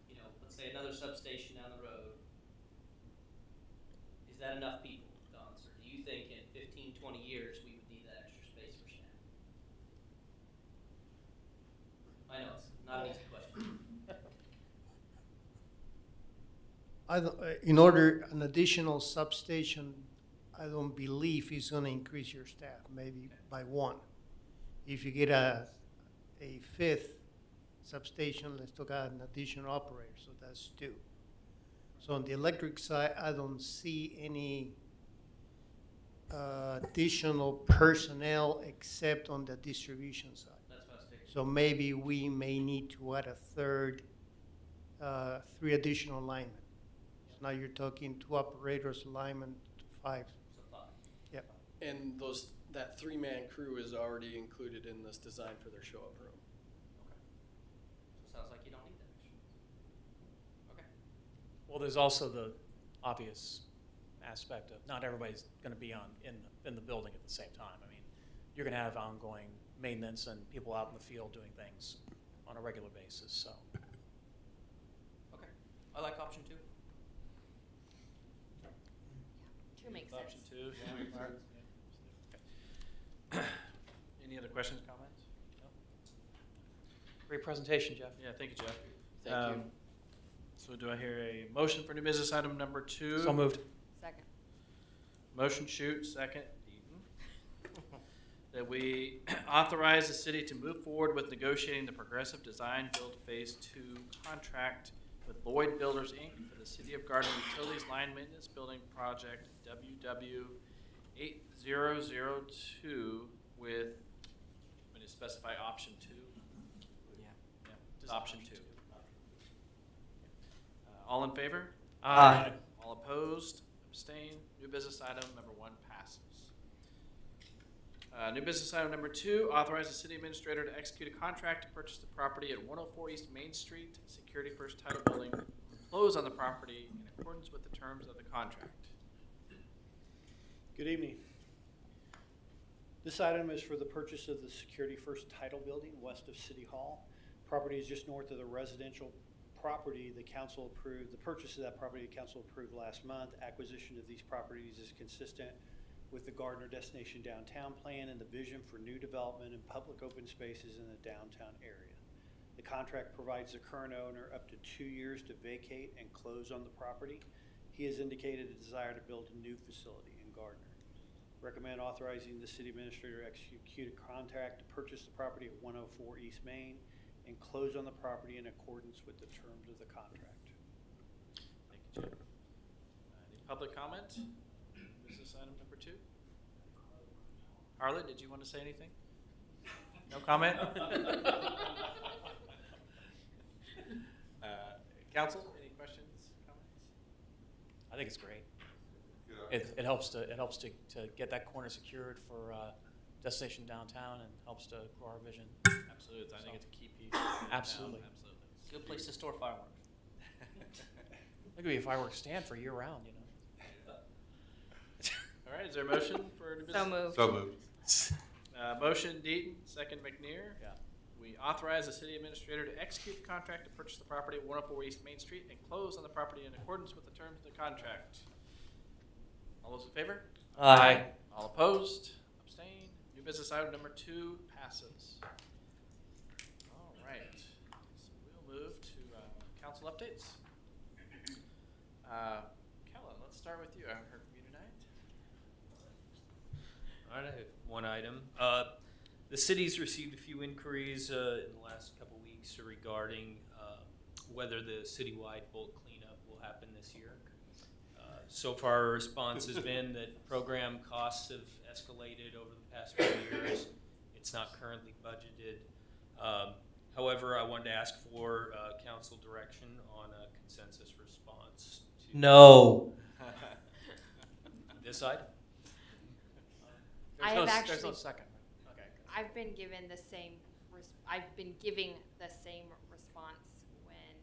you know, let's say another substation down the road, is that enough people, Don, sir? Do you think in 15, 20 years we would need that extra space for staff? I know it's not an easy question. In order, an additional substation, I don't believe is gonna increase your staff, maybe by 1. If you get a 5th substation, let's talk about an additional operator, so that's 2. So on the electric side, I don't see any additional personnel except on the distribution side. That's what I was thinking. So maybe we may need to add a third, 3 additional linemen. So now you're talking 2 operators, linemen, 5. So 5. Yep. And that 3-man crew is already included in this design for their show-up room. Okay. So it sounds like you don't need that extra. Okay. Well, there's also the obvious aspect of not everybody's going to be in the building at the same time. I mean, you're going to have ongoing maintenance and people out in the field doing things on a regular basis. So, Okay. I like option 2. 2 makes option sense. 2. Any other questions, comments? No? Great presentation, Jeff. Yeah, thank you, Jeff. Thank you. So do I hear a motion for new business item number 2? So moved. Second. Motion, Shoot, second, Deaton. that we authorize the city to move forward with negotiating the Progressive Design Build Phase 2 contract with Lloyd Builders, Inc. for the City of Gardner Utilities Line Maintenance Building Project WW 8002 with, we need to specify option 2. Yeah, just option 2. All in favor? Aye. All opposed? Abstain? New business item number 1 passes. New business item number 2, authorize the city administrator to execute a contract to purchase the property at 104 East Main Street, Security First Title Building, and close on the property in accordance with the terms of the contract. Good evening. This item is for the purchase of the Security First Title Building west of City Hall. Property is just north of the residential property the council approved. The purchase of that property the council approved last month. Acquisition of these properties is consistent with the Gardner Destination Downtown Plan and the vision for new development and public open spaces in the downtown area. The contract provides the current owner up to 2 years to vacate and close on the property. He has indicated a desire to build a new facility in Gardner. Recommend authorizing the city administrator to execute a contract to purchase the property at 104 East Main and close on the property in accordance with the terms of the contract. Thank you, Jim. Any public comment? Business item number 2. Harlan, did you want to say anything? No comment? Council, any questions, comments? I think it's great. Good. It helps to get that corner secured for Destination Downtown and helps to grow our vision. Absolutely, I think it's a key piece. Absolutely. Absolutely. Good place to store fireworks. It could be a fireworks stand for year round, you know. All right, is there a motion for new business? So moved. So moved. Motion Deaton, second McNear. Yeah. We authorize the city administrator to execute the contract to purchase the property at 104 East Main Street and close on the property in accordance with the terms of the contract. All those in favor? Aye. All opposed? Abstain? New business item number 2 passes. All right, so we'll move to council updates. Kellen, let's start with you. I haven't heard from you tonight. All right, I have one item. The city's received a few inquiries in the last couple weeks regarding whether the citywide bulk cleanup will happen this year. So far, our response has been that program costs have escalated over the past few years. It's not currently budgeted. However, I wanted to ask for council direction on a consensus response to No. this side. I There's have no actually- second. Okay. I've been given the same, I've been giving the same response when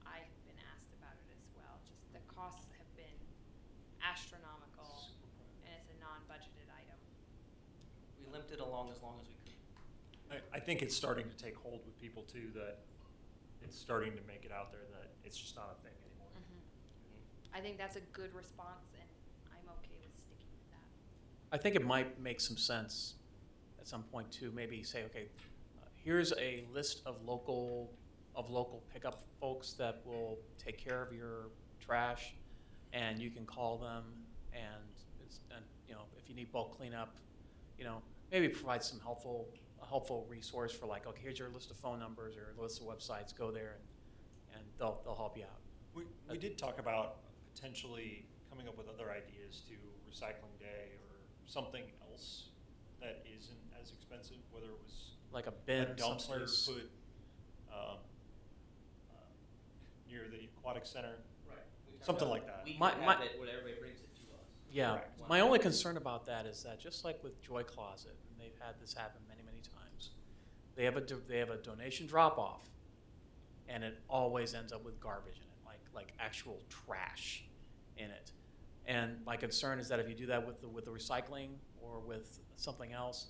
I have been asked about it as well. Just the costs have been astronomical, and it's a non-budgeted item. We limped it along as we could. I think it's starting to take hold with people too, that it's starting to make it out there that it's just not a thing anymore. I think that's a good response, and I'm okay with sticking with that. I think it might make some sense at some point to maybe say, okay, here's a list of local pickup folks that will take care of your trash, and you can call them, and you know, if you need bulk cleanup, you know, maybe provide some helpful resource for like, okay, here's your list of phone numbers or a list of websites. Go there, and they'll help you out. We did talk about potentially coming up with other ideas to recycling day or something else that isn't as expensive, whether it was Like a bin a dumpster someplace. put near the aquatic center. Something like that. We can My- have it when everybody brings it to us. Yeah, Correct. my only concern about that is that just like with Joy Closet, and they've had this happen many, many times, they have a donation drop off, and it always ends up with garbage in it, like actual trash in it. And my concern is that if you do that with the recycling or with something else,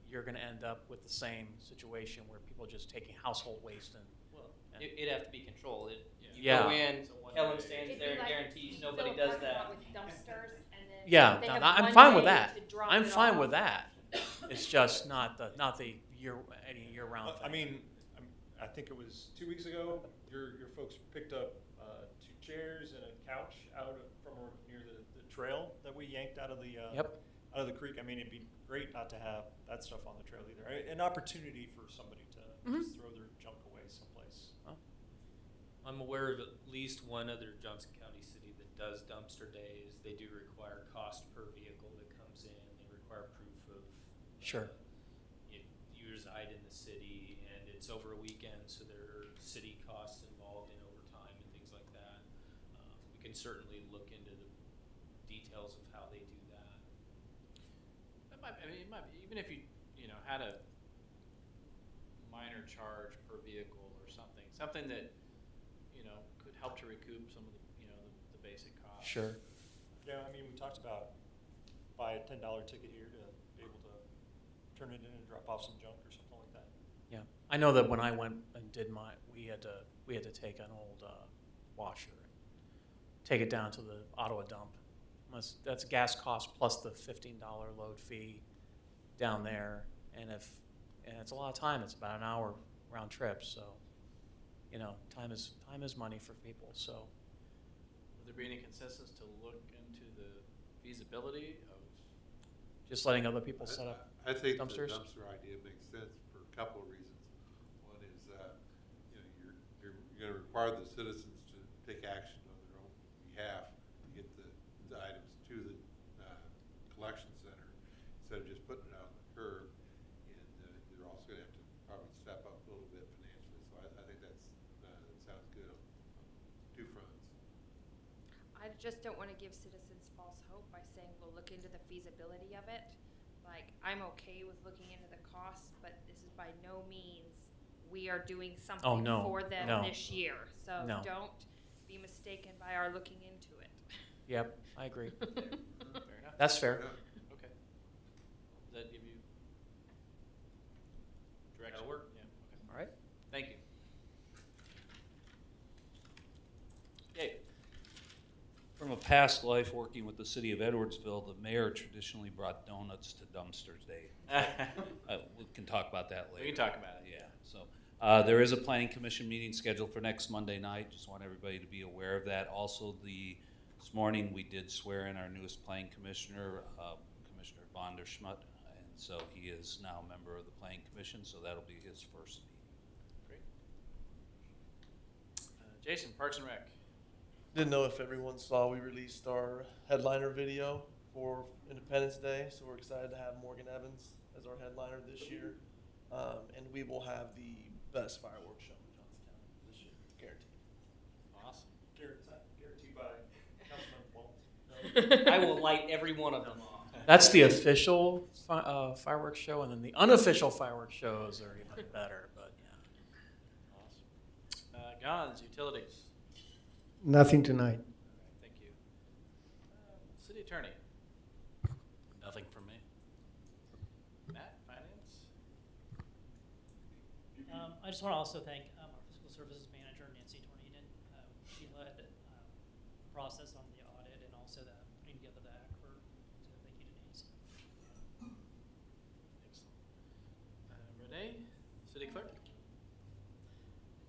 you're going to end up with the same situation where people are just taking household waste and Well, it'd have to be controlled. You Yeah. go in, It's a one Kellen day. stands It'd be there, like guarantees you nobody fill a does parking lot that. with dumpsters, and then yeah, they no, have I'm one fine with day that. to drop I'm it fine off. with that. It's just not the any year round thing. I mean, I think it was 2 weeks ago, your folks picked up 2 chairs and a couch out from near the trail that we yanked out of the Yep. out of the creek. I mean, it'd be great not to have that stuff on the trail either. An opportunity for somebody to just throw their junk away someplace. I'm aware of at least one other Johnson County city that does dumpster days. They do require cost per vehicle that comes in. They require proof of Sure. You reside in the city, and it's over a weekend, so there are city costs involved in overtime and things like that. We can certainly look into the details of how they do that. Even if you had a minor charge per vehicle or something that could help to recoup some of the basic costs. Sure. Yeah, I mean, we talked about buy a $10 ticket here to be able to turn it in and drop off some junk or something like that. Yeah, I know that when I went and did we had to take an old washer and take it down to the Ottawa dump. That's gas cost plus the $15 load fee down there, and it's a lot of time. It's about an hour round trip, so time is money for people. So, Would there be any consensus to look into the feasibility of? just letting other people set up. I think dumpsters? the dumpster idea makes sense for a couple of reasons. One is, you're gonna require the citizens to take action on their own behalf to get the items to the collection center, instead of just putting it out on the curb. And they're also gonna have to probably step up a little bit financially, so I think that sounds good on two fronts. I just don't want to give citizens false hope by saying we'll look into the feasibility of it. Like, I'm okay with looking into the costs, but this is by no means we are doing something no, for them no. this year. So No. don't be mistaken by our looking into it. Yep, I agree. Fair enough. That's fair. Yeah. Okay. Does that give you direction? That'll work. Yeah, okay. All right. Thank you. Dave? From a past life working with the city of Edwardsville, the mayor traditionally brought donuts to dumpsters day. We can talk about that later. We can talk about it. Yeah, so, there is a planning commission meeting scheduled for next Monday night. Just want everybody to be aware of that. Also, this morning, we did swear in our newest planning commissioner, Commissioner Von der Schmutt, and so he is now a member of the planning commission, so that'll be his first meeting. Great. Jason, Parks and Rec. Didn't know if everyone saw we released our headliner video for Independence Day, so we're excited to have Morgan Evans as our headliner this year. And we will have the best fireworks show in Johnson County this year, guaranteed. Awesome. Guaranteed by Councilman Walt. I will light every one of them off. That's the official fireworks show, and then the unofficial fireworks shows are even better. But yeah. Awesome. Guns, utilities. Nothing tonight. Thank you. City Attorney. Nothing from me. Matt, Finance. I just want to also thank our fiscal services manager, Nancy Torneden. She led the process on the audit and also putting together the ACFR. So thank you to Nancy. Excellent. Renee, City Clerk.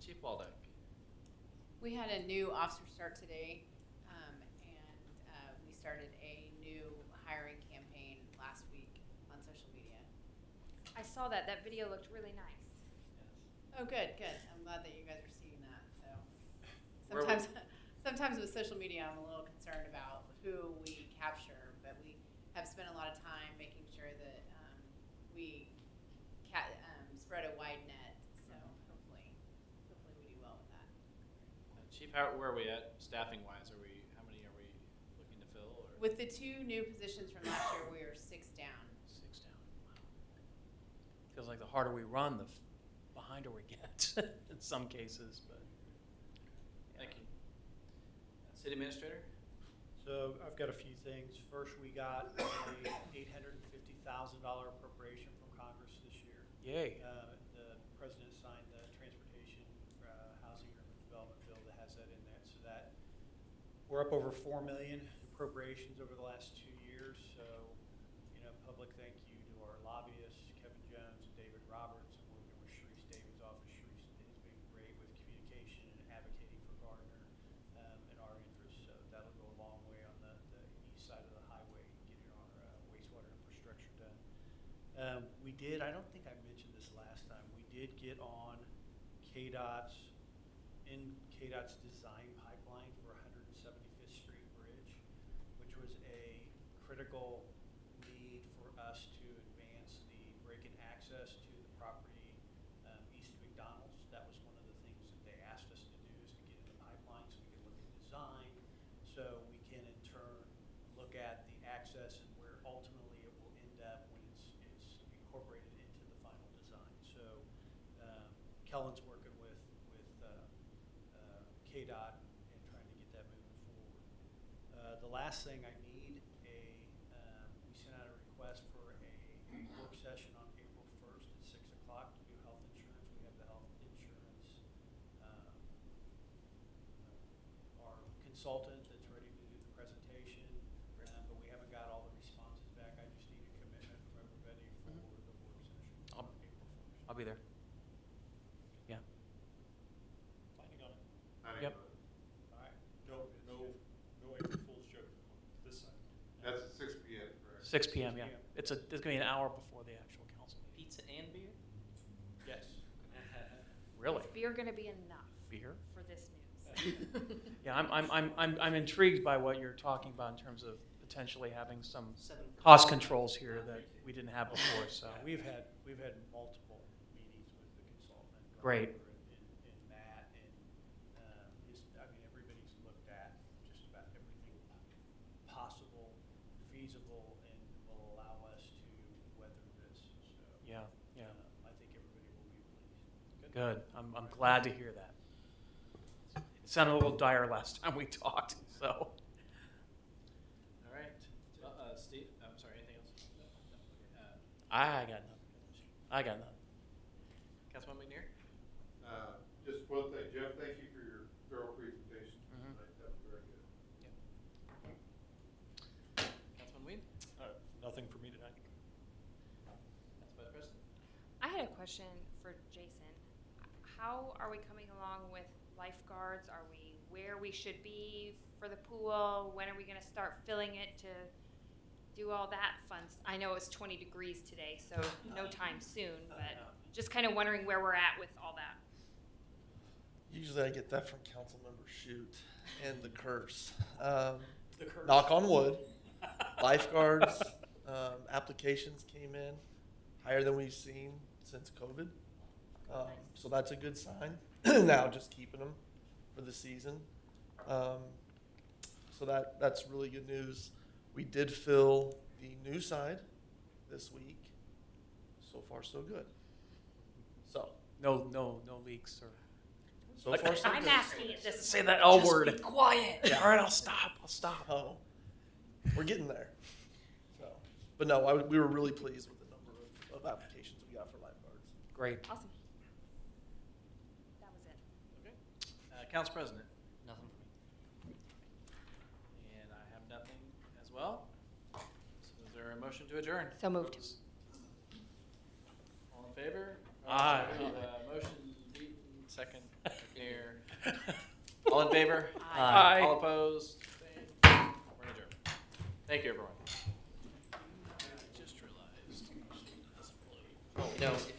Chief Waldeck. We had a new officer start today, and we started a new hiring campaign last week on social media. I saw that. That video looked really nice. Oh, good, good. I'm glad that you guys are seeing that. So Where we- sometimes with social media, I'm a little concerned about who we capture, but we have spent a lot of time making sure that we spread a wide net. So hopefully we do well with that. Chief, where are we at staffing wise? How many are we looking to fill? Or? With the 2 new positions from last year, we are 6 down. 6 down. Wow. Feels like the harder we run, the behinder we get in some cases. But Thank you. City Administrator. So I've got a few things. First, we got a $850,000 appropriation from Congress this year. yay. The president signed the transportation, housing, and urban development bill that has that in there. So that we're up over $4 million appropriations over the last 2 years. So, public thank you to our lobbyists, Kevin Jones and David Roberts, and working with Sharice David's office. Sharice has been great with communication and advocating for Gardner and our interests. So that'll go a long way on the east side of the highway, getting our wastewater and We did, I don't think I mentioned this last time, we did get on KDOT's design pipeline for 175th Street Bridge, which was a critical need for us to advance the break and access to the property east of McDonald's. That was one of the things that they asked us to do, is to get in the pipeline so we can look at design, so we can in turn look at the access and where ultimately it will end up when it's incorporated into the final design. So Kellen's working with KDOT and trying to get that moving forward. The last thing I need, we sent out a request for a work session on April 1st at 6 o'clock to do health insurance. We have the health insurance, our consultant that's ready to do the presentation, but we haven't got all the responses back. I just need a commitment from everybody for the work session on April 1st. I'll be there. Yeah. Planning on it. Yep. All right. No April Fool's joke this side. That's at 6 p.m., correct? 6 p.m. Yeah. It's going to be an hour before the actual council meeting. Pizza and beer? Yes. Really? Is beer gonna be enough Beer? for this news? Yeah, I'm intrigued by what you're talking about in terms of potentially having some 7. cost controls here that we didn't have before. So We've had multiple meetings with the consultant. Great. And Matt, and everybody's looked at just about everything possible, feasible, and will allow us to weather this. So yeah. I think everybody will be pleased. Good. I'm glad to hear that. It sounded a little dire last time we talked. So. All right. Steve, I'm sorry, anything else? No. I got nothing. Councilman McNair? Just one thing, Jeff, thank you for your thorough presentation. Mhm. That was very good. Councilman Weed? Nothing for me tonight. Council Vice President? I had a question for Jason. How are we coming along with lifeguards? Are we where we should be for the pool? When are we gonna start filling it to do all that fun? I know it's 20 degrees today, so no time soon, but just kind of wondering where we're at with all that. Usually I get that from Councilmember Shoot and the curse. The curse. Knock on wood. Lifeguards applications came in higher than we've seen since COVID. So that's a good sign. Now just keeping them for the season. So that's really good news. We did fill the new side this week. So far, so good. So No leaks or. so far, so I'm good. asking it this Say way. that L Just word. Be quiet. Yeah. All right, I'll stop. Oh, we're getting there. So, but no, we were really pleased with the number of applications we got for lifeguards. Great. Awesome. That was it. Okay. Council President? Nothing for me. And I have nothing as well. So is there a motion to adjourn? So moved. All in favor? Aye. Motion beaten, second here. All in favor? Aye. All opposed? Abstained? We're adjourned. Thank you, everyone. I just realized. You know, if